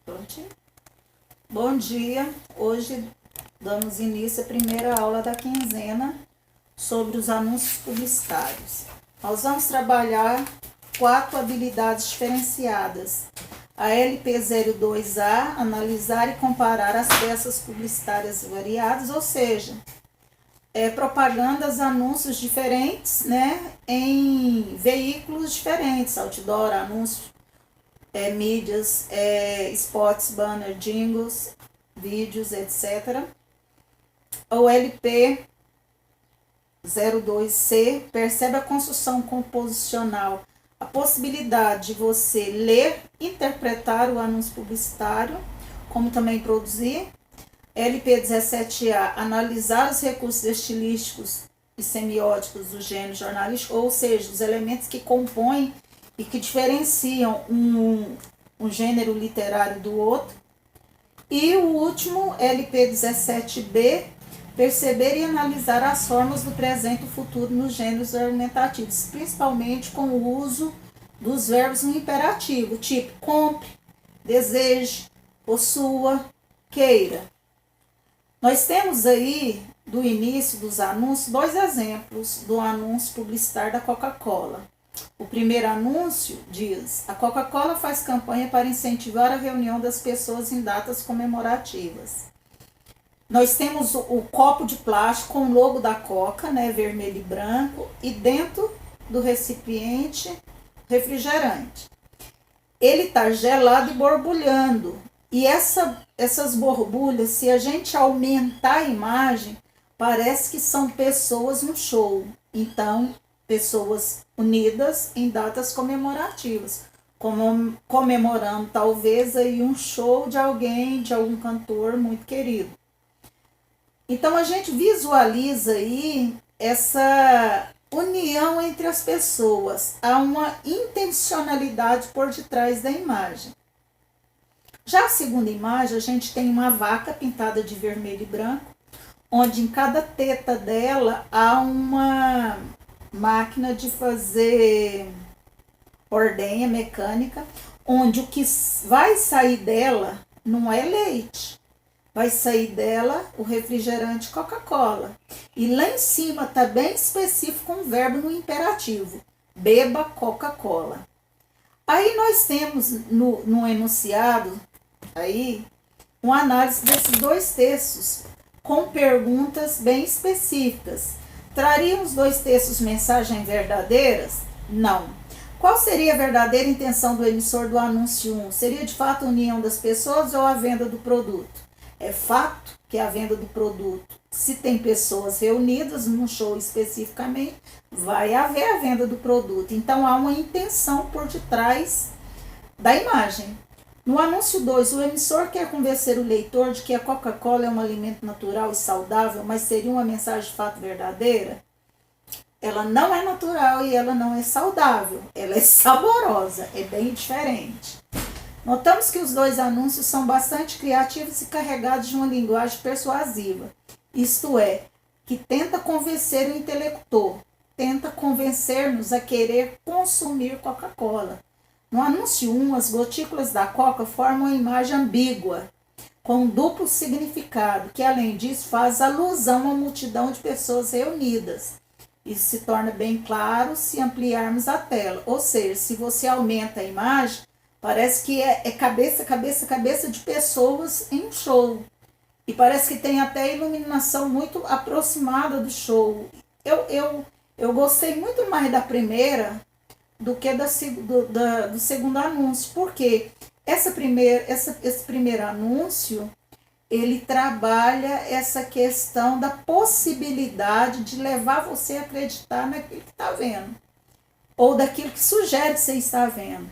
Prontinho. Bom dia, hoje damos início à primeira aula da quinzena sobre os anúncios publicitários. Nós vamos trabalhar 4 habilidades diferenciadas. A LP02A, analisar e comparar as peças publicitárias variadas, ou seja, propagandas, anúncios diferentes, né, em veículos diferentes, outdoor, anúncios, mídias, spots, banner, jingles, vídeos, etc. O LP02C percebe a construção composicional, a possibilidade de você ler, interpretar o anúncio publicitário, como também produzir. LP17A, analisar os recursos estilísticos e semióticos do gênero jornalístico, ou seja, os elementos que compõem e que diferenciam um gênero literário do outro. E o último, LP17B, perceber e analisar as formas do presente e futuro nos gêneros argumentativos, principalmente com o uso dos verbos no imperativo, tipo compre, deseje, possua, queira. Nós temos aí, do início dos anúncios, 2 exemplos do anúncio publicitário da Coca-Cola. O primeiro anúncio diz: a Coca-Cola faz campanha para incentivar a reunião das pessoas em datas comemorativas. Nós temos o copo de plástico com o logo da Coca, né, vermelho e branco, e dentro do recipiente, refrigerante. Ele está gelado e borbulhando. E essas borbulhas, se a gente aumentar a imagem, parece que são pessoas no show. Então, pessoas unidas em datas comemorativas, comemorando talvez aí um show de alguém, de algum cantor muito querido. Então, a gente visualiza aí essa união entre as pessoas. Há uma intencionalidade por detrás da imagem. Já a segunda imagem, a gente tem uma vaca pintada de vermelho e branco, onde em cada teta dela há uma máquina de fazer ordenha mecânica, onde o que vai sair dela não é leite, vai sair dela o refrigerante Coca-Cola. E lá em cima está bem específico um verbo no imperativo, beba Coca-Cola. Aí nós temos no enunciado aí uma análise desses 2 textos com perguntas bem específicas. Trariam os 2 textos mensagens verdadeiras? Não. Qual seria a verdadeira intenção do emissor do anúncio 1? Seria de fato a união das pessoas ou a venda do produto? É fato que a venda do produto, se tem pessoas reunidas num show especificamente, vai haver a venda do produto. Então há uma intenção por detrás da imagem. No anúncio 2, o emissor quer convencer o leitor de que a Coca-Cola é um alimento natural e saudável, mas seria uma mensagem de fato verdadeira? Ela não é natural e ela não é saudável, ela é saborosa, é bem diferente. Notamos que os 2 anúncios são bastante criativos e carregados de uma linguagem persuasiva, isto é, que tenta convencer o intelector, tenta convencer-nos a querer consumir Coca-Cola. No anúncio 1, as gotículas da Coca formam uma imagem ambígua, com um duplo significado, que além disso faz alusão a uma multidão de pessoas reunidas. Isso se torna bem claro se ampliarmos a tela, ou seja, se você aumenta a imagem, parece que é cabeça de pessoas em um show. E parece que tem até iluminação muito aproximada do show. Eu gostei muito mais da primeira do que do segundo anúncio. Porque esse primeiro anúncio, ele trabalha essa questão da possibilidade de levar você a acreditar naquilo que está vendo. Ou daquilo que sugere que você está vendo.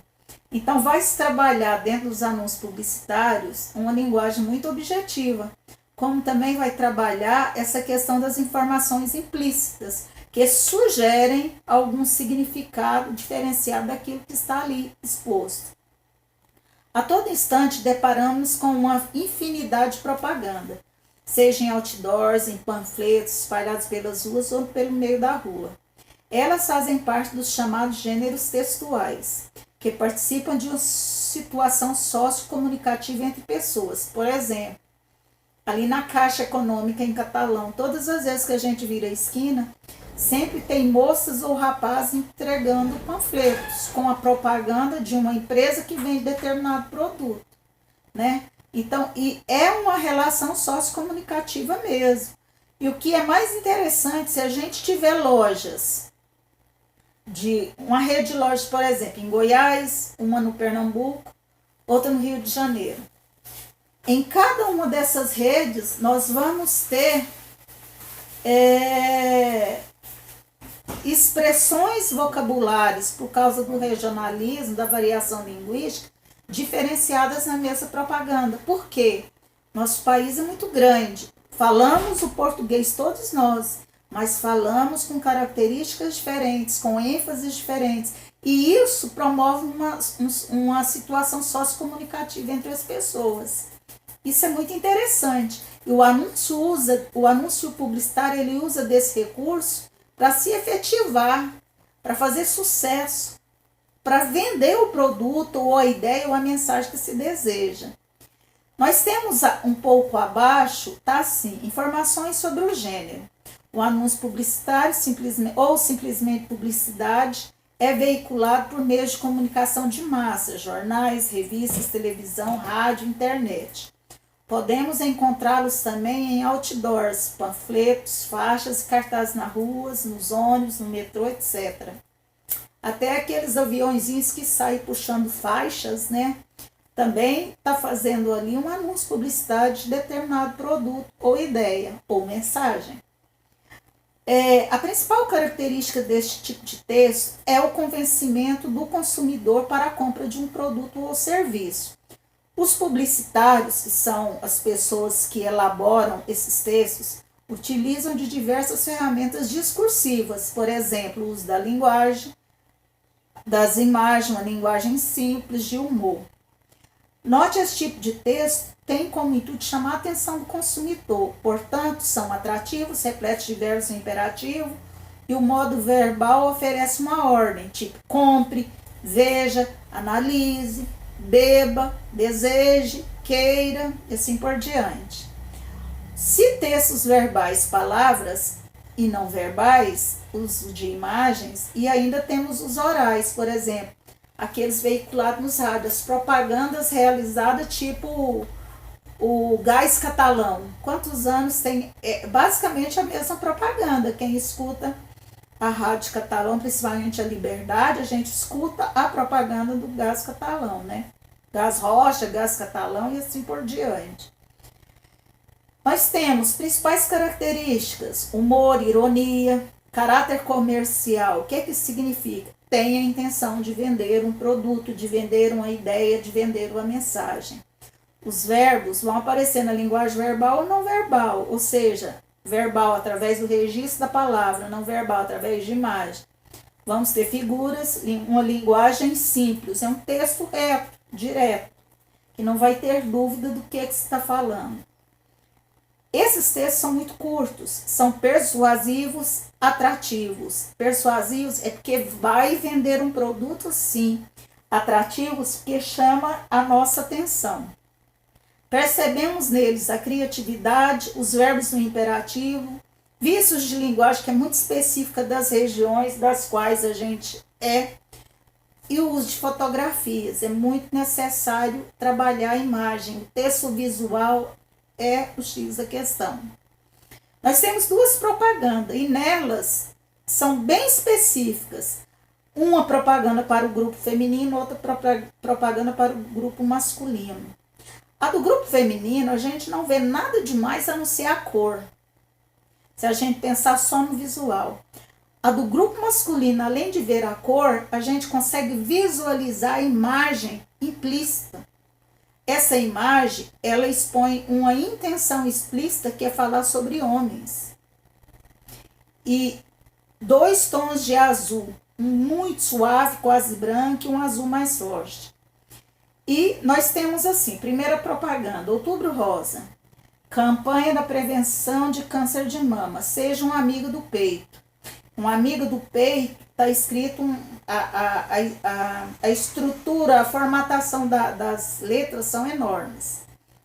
Então, vai se trabalhar dentro dos anúncios publicitários uma linguagem muito objetiva, como também vai trabalhar essa questão das informações implícitas, que sugerem algum significado diferenciado daquilo que está ali exposto. A todo instante, deparamos com uma infinidade de propaganda, seja em outdoors, em panfletos espalhados pelas ruas ou pelo meio da rua. Elas fazem parte dos chamados gêneros textuais, que participam de um situação sociocomunicativa entre pessoas. Por exemplo, ali na Caixa Econômica em Catalão, todas as vezes que a gente vira a esquina, sempre tem moças ou rapazes entregando panfletos com a propaganda de uma empresa que vende determinado produto, né? Então, e é uma relação sociocomunicativa mesmo. E o que é mais interessante, se a gente tiver lojas, de uma rede de lojas, por exemplo, em Goiás, uma no Pernambuco, outra no Rio de Janeiro. Em cada uma dessas redes, nós vamos ter expressões vocabulares, por causa do regionalismo, da variação linguística, diferenciadas na mesma propaganda. Por quê? Nosso país é muito grande. Falamos o português todos nós, mas falamos com características diferentes, com ênfases diferentes. E isso promove uma situação sociocomunicativa entre as pessoas. Isso é muito interessante. E o anúncio publicitário, ele usa desse recurso para se efetivar, para fazer sucesso, para vender o produto ou a ideia ou a mensagem que se deseja. Nós temos um pouco abaixo, tá assim, informações sobre o gênero. O anúncio publicitário simplesmente publicidade é veiculado por meios de comunicação de massa, jornais, revistas, televisão, rádio, internet. Podemos encontrá-los também em outdoors, panfletos, faixas e cartazes nas ruas, nos ônibus, no metrô, etc. Até aqueles aviõezinhos que saem puxando faixas, né? Também está fazendo ali um anúncio publicitário de determinado produto ou ideia ou mensagem. A principal característica deste tipo de texto é o convencimento do consumidor para a compra de um produto ou serviço. Os publicitários, que são as pessoas que elaboram esses textos, utilizam de diversas ferramentas discursivas, por exemplo, o uso da linguagem, das imagens, uma linguagem simples de humor. Note, esse tipo de texto tem como intuito chamar a atenção do consumidor, portanto, são atrativos, repletos de verbos imperativos, e o modo verbal oferece uma ordem, tipo compre, veja, analise, beba, deseje, queira, e assim por diante. Se textos verbais, palavras e não verbais, uso de imagens, e ainda temos os orais, por exemplo, aqueles veiculados nos rádios, propagandas realizadas tipo o Gás Catalão. Quantos anos tem? Basicamente a mesma propaganda. Quem escuta a Rádio Catalão, principalmente a Liberdade, a gente escuta a propaganda do Gás Catalão, né? Gás Rocha, Gás Catalão e assim por diante. Nós temos principais características: humor, ironia, caráter comercial. O que é que isso significa? Tem a intenção de vender um produto, de vender uma ideia, de vender uma mensagem. Os verbos vão aparecer na linguagem verbal ou não verbal, ou seja, verbal através do registro da palavra, não verbal através de imagem. Vamos ter figuras, uma linguagem simples, é um texto reto, direto, que não vai ter dúvida do que se está falando. Esses textos são muito curtos, são persuasivos, atrativos. Persuasivos é porque vai vender um produto, sim. Atrativos porque chama a nossa atenção. Percebemos neles a criatividade, os verbos no imperativo, vícios de linguagem que é muito específica das regiões das quais a gente é, e o uso de fotografias. É muito necessário trabalhar a imagem. O texto visual é o X da questão. Nós temos duas propagandas e nelas são bem específicas. Uma propaganda para o grupo feminino, outra propaganda para o grupo masculino. A do grupo feminino, a gente não vê nada demais a não ser a cor, se a gente pensar só no visual. A do grupo masculino, além de ver a cor, a gente consegue visualizar a imagem implícita. Essa imagem, ela expõe uma intenção explícita que é falar sobre homens. E 2 tons de azul, um muito suave, quase branco, e um azul mais forte. E nós temos assim, primeira propaganda, Outubro Rosa, campanha da prevenção de câncer de mama, seja um amigo do peito. Um amigo do peito está escrito a estrutura, a formatação das letras são enormes.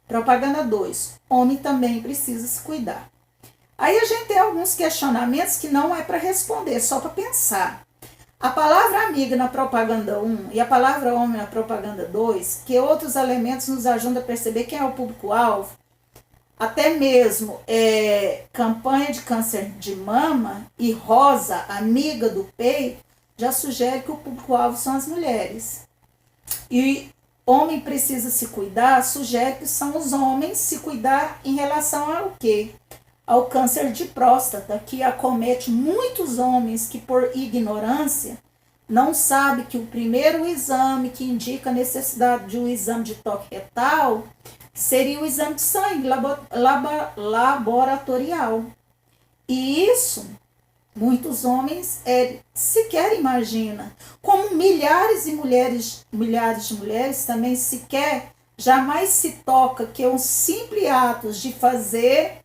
Propaganda 2. Homem também precisa se cuidar. Aí a gente tem alguns questionamentos que não é para responder, só para pensar. A palavra amiga na propaganda 1 e a palavra homem na propaganda 2, que outros elementos nos ajudam a perceber quem é o público-alvo, até mesmo campanha de câncer de mama e rosa, amiga do peito, já sugere que o público-alvo são as mulheres. E homem precisa se cuidar, sugere que são os homens se cuidar em relação ao quê? Ao câncer de próstata, que acomete muitos homens que por ignorância não sabem que o primeiro exame que indica a necessidade de um exame de toque retal seria o exame de sangue laboratorial. E isso, muitos homens sequer imaginam. Como milhares de mulheres também sequer, jamais se toca que é um simples ato de fazer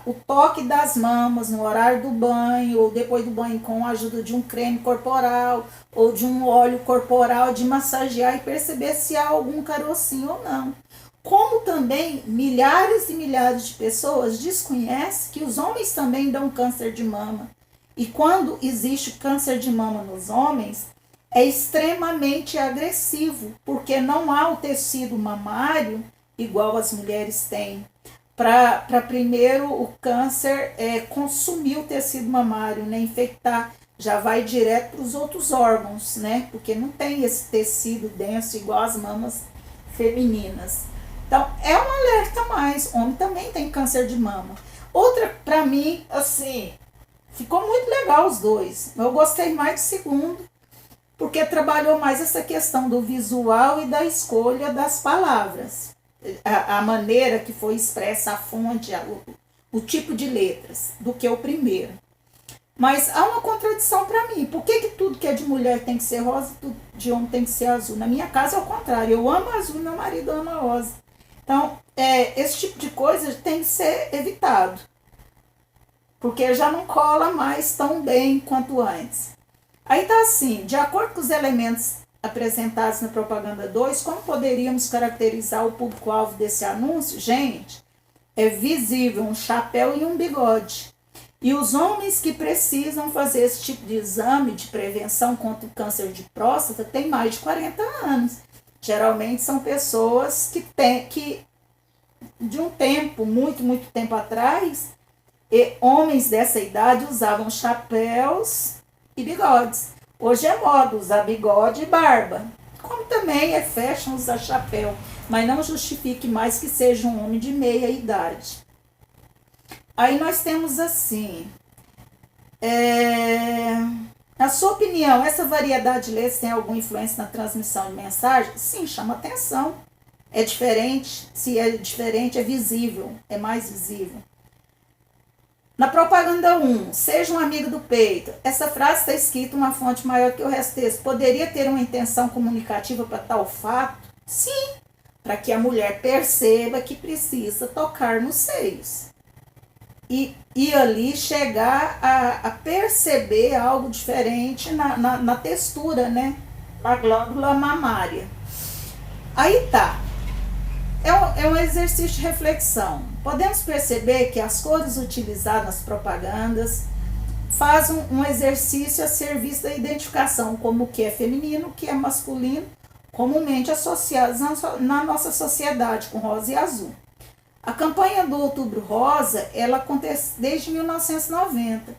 o toque das mamas no horário do banho, ou depois do banho com a ajuda de um creme corporal, ou de um óleo corporal, de massagear e perceber se há algum carocinho ou não. Como também milhares e milhares de pessoas desconhecem que os homens também dão câncer de mama. E quando existe câncer de mama nos homens, é extremamente agressivo, porque não há o tecido mamário igual as mulheres têm. Para primeiro o câncer consumir o tecido mamário, né, infectar, já vai direto para os outros órgãos, né, porque não tem esse tecido denso igual as mamas femininas. Então, é um alerta mais. Homem também tem câncer de mama. Outra, para mim, assim, ficou muito legal os dois. Eu gostei mais do segundo, porque trabalhou mais essa questão do visual e da escolha das palavras. A maneira que foi expressa a fonte, o tipo de letras, do que o primeiro. Mas há uma contradição para mim. Por que tudo que é de mulher tem que ser rosa e tudo de homem tem que ser azul? Na minha casa é o contrário. Eu amo azul e meu marido ama rosa. Então, esse tipo de coisa tem que ser evitado. Porque já não cola mais tão bem quanto antes. Aí tá assim, de acordo com os elementos apresentados na propaganda 2, como poderíamos caracterizar o público-alvo desse anúncio? Gente, é visível um chapéu e um bigode. E os homens que precisam fazer esse tipo de exame de prevenção contra o câncer de próstata têm mais de 40 anos. Geralmente são pessoas que de um tempo, muito tempo atrás, homens dessa idade usavam chapéus e bigodes. Hoje é moda usar bigode e barba. Como também é fashion usar chapéu, mas não justifique mais que seja um homem de meia idade. Aí nós temos assim, na sua opinião, essa variedade de letras tem alguma influência na transmissão de mensagem? Sim, chama atenção. É diferente, se é diferente é visível, é mais visível. Na propaganda 1, seja um amigo do peito. Essa frase está escrita em uma fonte maior que o resto do texto. Poderia ter uma intenção comunicativa para tal fato? Sim, para que a mulher perceba que precisa tocar nos seios. E ali chegar a perceber algo diferente na textura, né? Na glândula mamária. Aí tá. É um exercício de reflexão. Podemos perceber que as cores utilizadas nas propagandas fazem um exercício a serviço da identificação, como o que é feminino, o que é masculino, comumente associados na nossa sociedade, com rosa e azul. A campanha do Outubro Rosa, ela acontece desde 1990.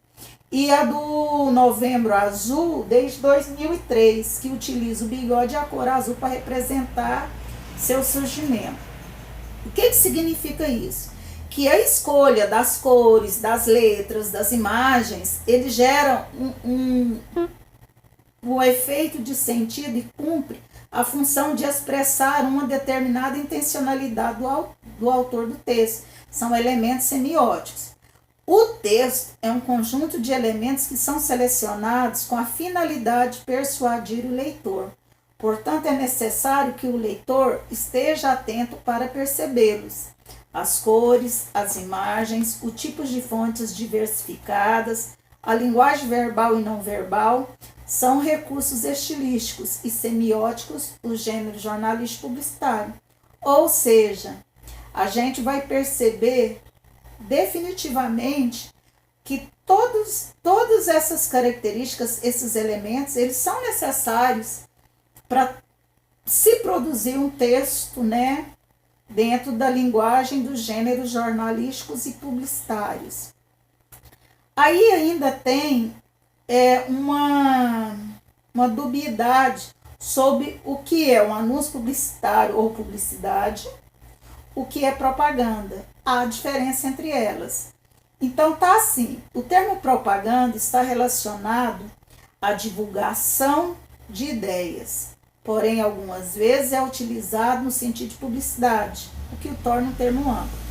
E a do Novembro Azul, desde 2003, que utiliza o bigode e a cor azul para representar seu surgimento. O que significa isso? Que a escolha das cores, das letras, das imagens, ele gera um efeito de sentido e cumpre a função de expressar uma determinada intencionalidade do autor do texto. São elementos semióticos. O texto é um conjunto de elementos que são selecionados com a finalidade de persuadir o leitor. Portanto, é necessário que o leitor esteja atento para percebê-los. As cores, as imagens, o tipo de fontes diversificadas, A linguagem verbal e não verbal são recursos estilísticos e semióticos do gênero jornalístico publicitário. Ou seja, a gente vai perceber definitivamente que todas essas características, esses elementos, eles são necessários para se produzir um texto, né, dentro da linguagem dos gêneros jornalísticos e publicitários. Aí ainda tem uma dubiedade sobre o que é um anúncio publicitário ou publicidade, o que é propaganda. Há diferença entre elas. Então tá assim, o termo propaganda está relacionado à divulgação de ideias, porém algumas vezes é utilizado no sentido de publicidade, o que o torna um termo amplo.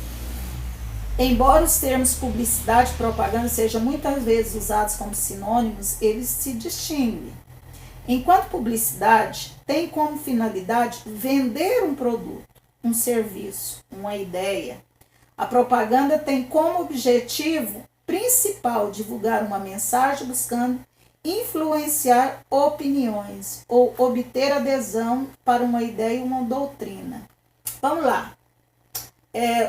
Embora os termos publicidade e propaganda sejam muitas vezes usados como sinônimos, eles se distinguem. Enquanto publicidade tem como finalidade vender um produto, um serviço, uma ideia, a propaganda tem como objetivo principal divulgar uma mensagem buscando influenciar opiniões ou obter adesão para uma ideia e uma doutrina. Vamos lá.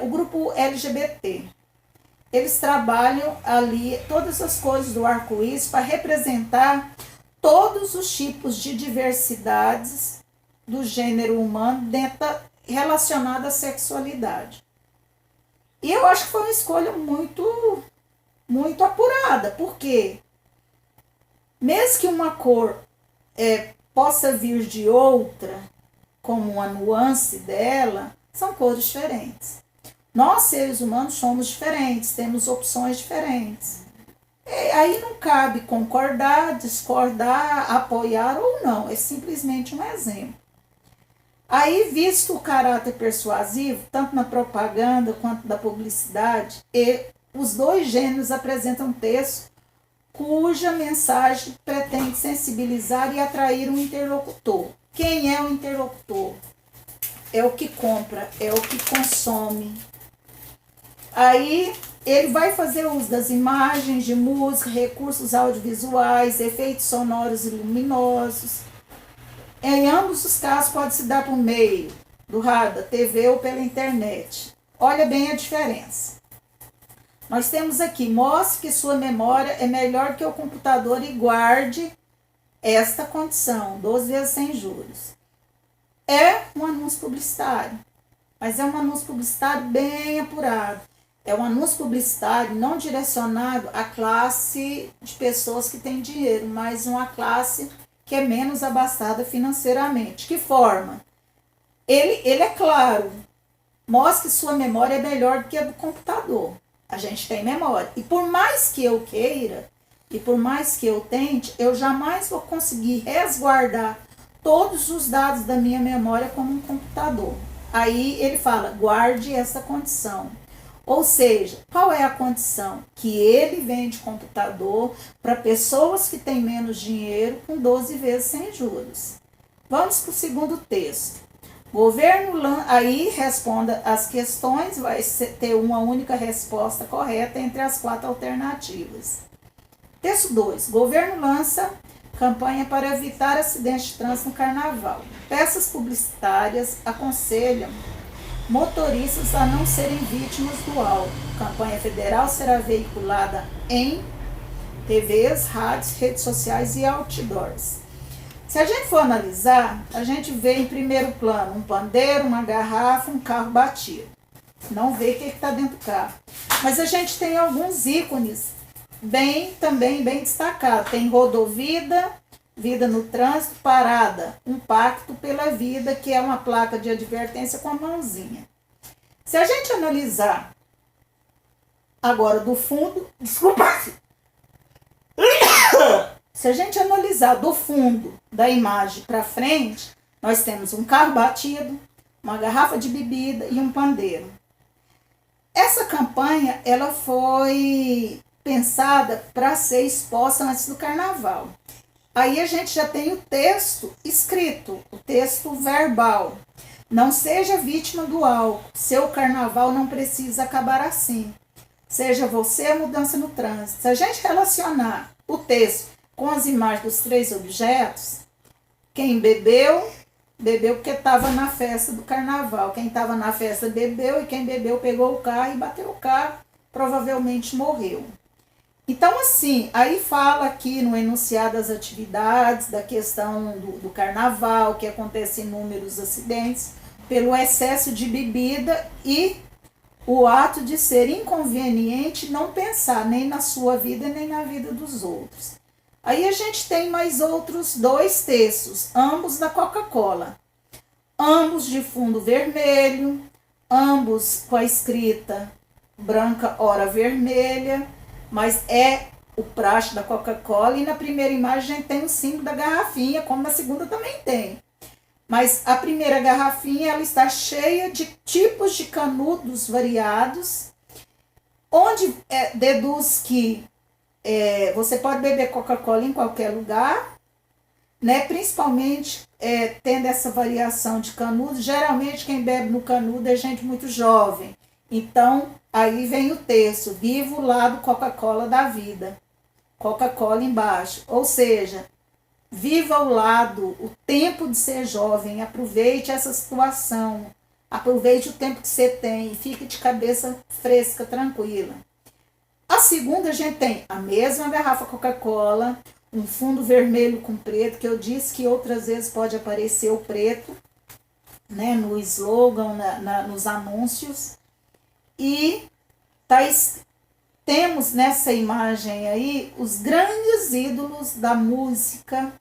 O grupo LGBT, eles trabalham ali todas as coisas do arco-íris para representar todos os tipos de diversidades do gênero humano relacionada à sexualidade. E eu acho que foi uma escolha muito, muito apurada, porque mesmo que uma cor possa vir de outra, como uma nuance dela, são cores diferentes. Nós, seres humanos, somos diferentes, temos opções diferentes. Aí não cabe concordar, discordar, apoiar ou não, é simplesmente um exemplo. Aí, visto o caráter persuasivo, tanto na propaganda quanto na publicidade, os dois gêneros apresentam texto cuja mensagem pretende sensibilizar e atrair um interlocutor. Quem é o interlocutor? É o que compra, é o que consome. Aí ele vai fazer uso das imagens, de música, recursos audiovisuais, efeitos sonoros e luminosos. Em ambos os casos pode se dar por meio do rádio, da TV ou pela internet. Olha bem a diferença. Nós temos aqui, mostre que sua memória é melhor que o computador e guarde esta condição, 12 vezes sem juros. É um anúncio publicitário, mas é um anúncio publicitário bem apurado. É um anúncio publicitário não direcionado à classe de pessoas que têm dinheiro, mas uma classe que é menos abastada financeiramente. Que forma? Ele é claro, mostra que sua memória é melhor do que a do computador. A gente tem memória. E por mais que eu queira, e por mais que eu tente, eu jamais vou conseguir resguardar todos os dados da minha memória como um computador. Aí ele fala, guarde essa condição. Ou seja, qual é a condição? Que ele vende computador para pessoas que têm menos dinheiro com 12 vezes sem juros. Vamos para o segundo texto. Governo aí responda as questões, vai ter uma única resposta correta entre as 4 alternativas. Texto 2. Governo lança campanha para evitar acidentes de trânsito no carnaval. Peças publicitárias aconselham motoristas a não serem vítimas do álcool. Campanha federal será veiculada em TVs, rádios, redes sociais e outdoors. Se a gente for analisar, a gente vê em primeiro plano um pandeiro, uma garrafa, um carro batido. Não vê o que está dentro do carro. Mas a gente tem alguns ícones também bem destacados. Tem rodovida, vida no trânsito, parada, um pacto pela vida, que é uma placa de advertência com a mãozinha. Se a gente analisar agora do fundo, se a gente analisar do fundo da imagem para frente, nós temos um carro batido, uma garrafa de bebida e um pandeiro. Essa campanha ela foi pensada para ser exposta antes do carnaval. Aí a gente já tem o texto escrito, o texto verbal. Não seja vítima do álcool, seu carnaval não precisa acabar assim. seja você a mudança no trânsito. Se a gente relacionar o texto com as imagens dos 3 objetos, quem bebeu, bebeu porque estava na festa do carnaval. Quem estava na festa bebeu, e quem bebeu pegou o carro e bateu o carro, provavelmente morreu. Então, assim, aí fala aqui no enunciado das atividades, da questão do carnaval, que acontece inúmeros acidentes, pelo excesso de bebida e o ato de ser inconveniente não pensar nem na sua vida nem na vida dos outros. Aí a gente tem mais outros 2 textos, ambos da Coca-Cola, ambos de fundo vermelho, ambos com a escrita branca, hora vermelha, mas é o praxe da Coca-Cola, e na primeira imagem a gente tem o símbolo da garrafinha, como na segunda também tem. Mas a primeira garrafinha, ela está cheia de tipos de canudos variados, onde deduz que você pode beber Coca-Cola em qualquer lugar, né? Principalmente tendo essa variação de canudos. Geralmente quem bebe no canudo é gente muito jovem. Então, aí vem o texto, viva o lado Coca-Cola da vida. Coca-Cola embaixo. Ou seja, viva o lado, o tempo de ser jovem, aproveite essa situação, aproveite o tempo que você tem, fique de cabeça fresca, tranquila. A segunda, a gente tem a mesma garrafa Coca-Cola, um fundo vermelho com preto, que eu disse que outras vezes pode aparecer o preto, né, no slogan, nos anúncios. E temos nessa imagem aí os grandes ídolos da música,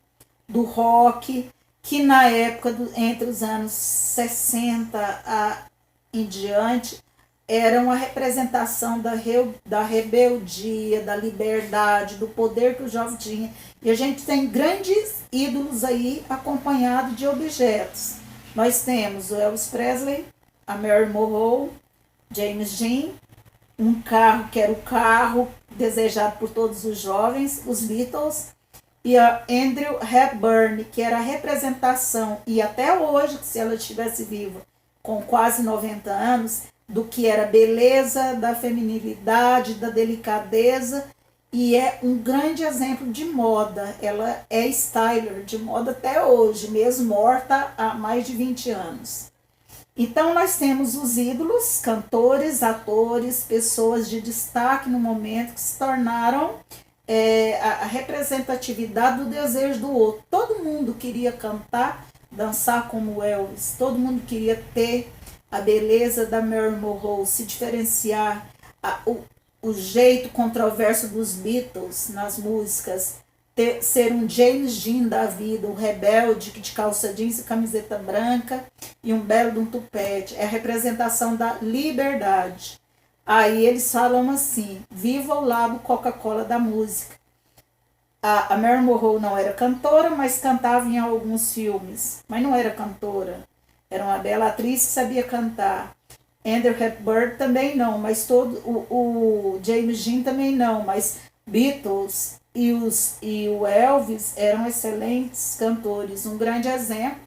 do rock, que na época, entre os anos 60 em diante, eram a representação da rebeldia, da liberdade, do poder que o jovem tinha. E a gente tem grandes ídolos aí acompanhados de objetos. Nós temos o Elvis Presley, a Mary Monroe, James Dean, um carro que era o carro desejado por todos os jovens, os Beatles, e a Andrew Hepburn, que era a representação, e até hoje, se ela estivesse viva, com quase 90 anos, do que era beleza, da feminilidade, da delicadeza, e é um grande exemplo de moda. Ela é styler de moda até hoje, mesmo morta há mais de 20 anos. Então, nós temos os ídolos, cantores, atores, pessoas de destaque no momento, que se tornaram a representatividade do desejo do outro. Todo mundo queria cantar, dançar como Elvis, todo mundo queria ter a beleza da Mary Monroe, se diferenciar, o jeito controverso dos Beatles nas músicas, ser um James Dean da vida, um rebelde de calça jeans e camiseta branca e um belo de um tupete. É a representação da liberdade. Aí eles falam assim, viva o lado Coca-Cola da música. A Mary Monroe não era cantora, mas cantava em alguns filmes, mas não era cantora. Era uma bela atriz que sabia cantar. Andrew Hepburn também não, mas o James Dean também não, mas Beatles e o Elvis eram excelentes cantores. Um grande exemplo,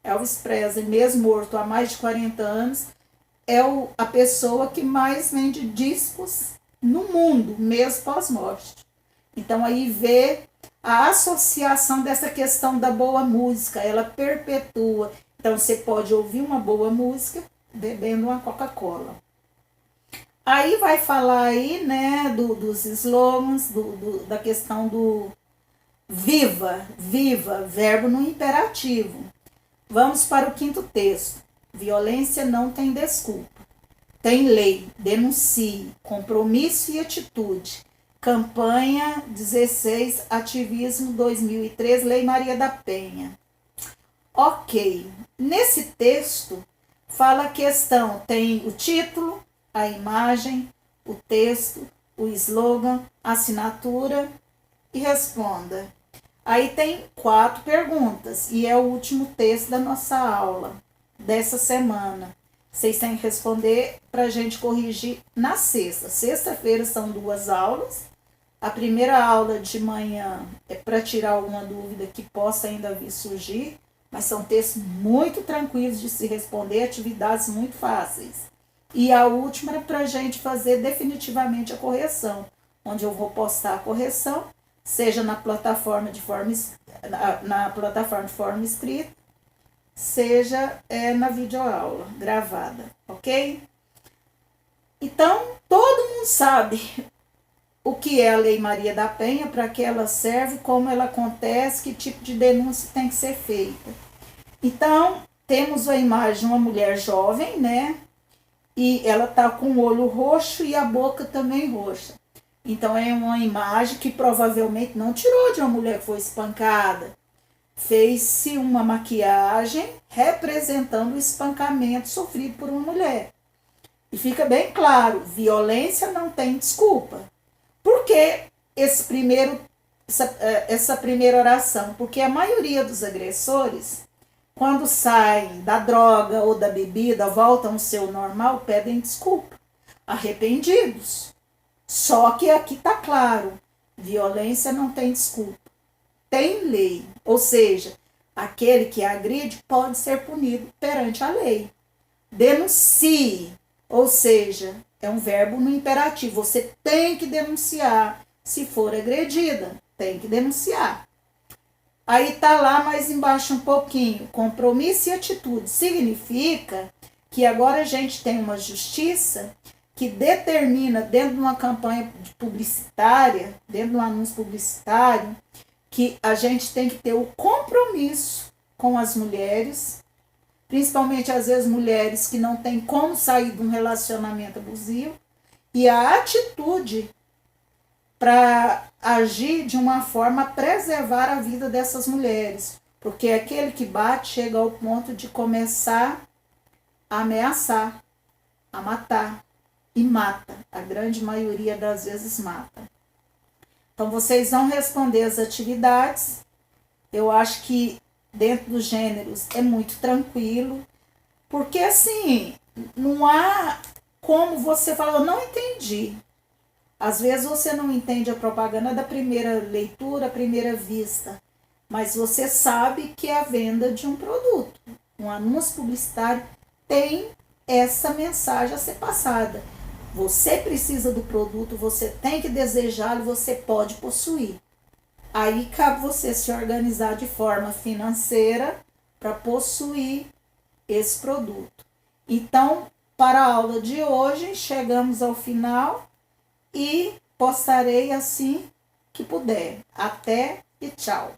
Elvis Presley, mesmo morto há mais de 40 anos, é a pessoa que mais vende discos no mundo, mesmo pós-morte. Então aí vê a associação dessa questão da boa música, ela perpetua. Então você pode ouvir uma boa música bebendo uma Coca-Cola. Aí vai falar aí, né, dos slogans, da questão do viva, verbo no imperativo. Vamos para o 5º texto. Violência não tem desculpa. Tem lei, denuncie, compromisso e atitude. Campanha 16, ativismo 2003, Lei Maria da Penha. Ok, nesse texto fala a questão, tem o título, a imagem, o texto, o slogan, a assinatura e responda. Aí tem 4 perguntas e é o último texto da nossa aula dessa semana. Vocês têm que responder para a gente corrigir na sexta. Sexta-feira são 2 aulas. A primeira aula de manhã é para tirar alguma dúvida que possa ainda vir surgir, mas são textos muito tranquilos de se responder, atividades muito fáceis. E a última é para a gente fazer definitivamente a correção, onde eu vou postar a correção, seja na plataforma de forma, na plataforma de forma escrita, seja na videoaula gravada, ok? Então, todo mundo sabe o que é a Lei Maria da Penha, para que ela serve, como ela acontece, que tipo de denúncia tem que ser feita. Então, temos a imagem de uma mulher jovem, né? E ela tá com o olho roxo e a boca também roxa. Então, é uma imagem que provavelmente não tirou de uma mulher que foi espancada. Fez-se uma maquiagem representando o espancamento sofrido por uma mulher. E fica bem claro, violência não tem desculpa. Por que essa primeira oração? Porque a maioria dos agressores, quando saem da droga ou da bebida, voltam ao seu normal, pedem desculpa, arrependidos. Só que aqui está claro, violência não tem desculpa. Tem lei, ou seja, aquele que agride pode ser punido perante a lei. Denuncie, ou seja, é um verbo no imperativo. Você tem que denunciar. Se for agredida, tem que denunciar. Aí tá lá mais embaixo um pouquinho. Compromisso e atitude. Significa que agora a gente tem uma justiça que determina dentro de uma campanha publicitária, dentro de um anúncio publicitário, que a gente tem que ter o compromisso com as mulheres, principalmente às vezes mulheres que não têm como sair de um relacionamento abusivo, e a atitude para agir de uma forma a preservar a vida dessas mulheres, porque aquele que bate chega ao ponto de começar a ameaçar, a matar, e mata, a grande maioria das vezes mata. Então vocês vão responder as atividades, eu acho que dentro dos gêneros é muito tranquilo, porque assim, não há como você falar, eu não entendi. Às vezes você não entende a propaganda da primeira leitura, primeira vista, mas você sabe que é a venda de um produto. Um anúncio publicitário tem essa mensagem a ser passada. Você precisa do produto, você tem que desejá-lo, você pode possuir. Aí cabe você se organizar de forma financeira para possuir esse produto. Então, para a aula de hoje, chegamos ao final e postarei assim que puder. Até e tchau!